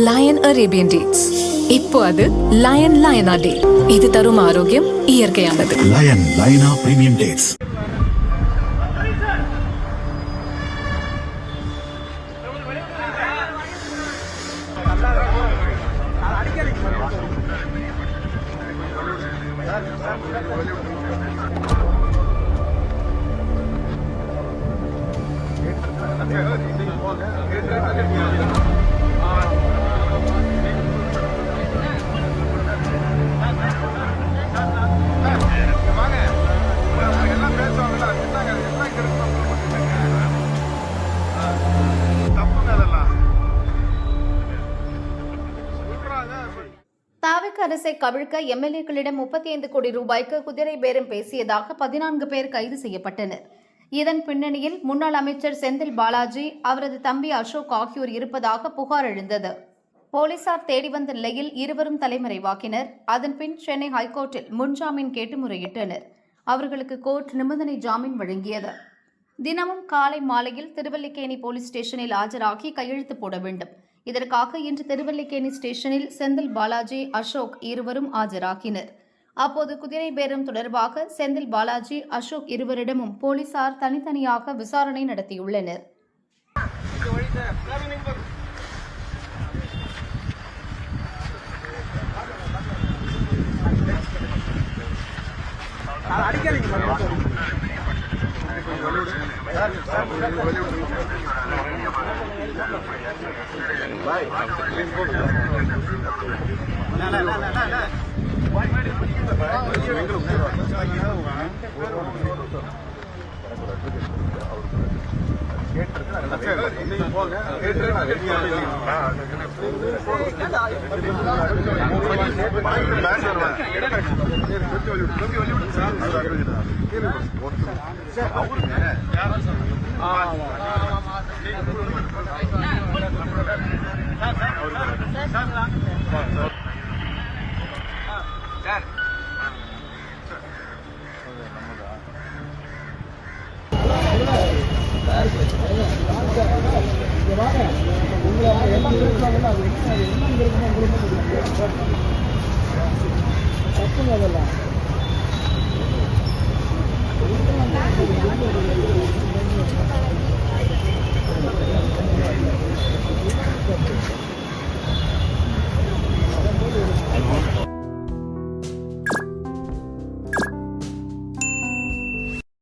Line Arabian dates. இப்போ அது line லயனா டே. இது தரும் ஆரோக்கியம் இயற்கையானது. லயன் லயனா பிரீமியம் டேட்ஸ். தாவிக அரசை கவிழ்க்க எம்எல்ஏக்களிடம் 35 கோடி ரூபாய்க்கு குதிரை பேரம் பேசியதாக 14 பேர் கைது செய்யப்பட்டனர். இதன் பின்னணியில் முன்னாள் அமைச்சர் செந்தில் பாலாஜி, அவரது தம்பி அசோக் ஆகியோர் இருப்பதாக புகார் எழுந்தது. போலீசார் தேடி வந்த நிலையில் இருவரும் தலைமறைவாக்கினர். அதன்பின் சென்னை ஹைகோர்ட்டில் முன்ஜாமீன் கேட்டு முறையிட்டனர். அவர்களுக்கு கோர்ட் நிபந்தனை ஜாமீன் வழங்கியது. தினமும் காலை மாலையில் திருவல்லிக்கேணி போலீஸ் ஸ்டேஷனில் ஆஜராகி கையெழுத்து போட வேண்டும். இதற்காக இன்று திருவல்லிக்கேணி ஸ்டேஷனில் செந்தில் பாலாஜி, அசோக் இருவரும் ஆஜராகினர். அப்போது குதிரை பேரம் தொடர்பாக செந்தில் பாலாஜி, அசோக் இருவரிடமும் போலீசார் தனித்தனியாக விசாரணை நடத்தியுள்ளனர். தப்புங்க அதெல்லாம்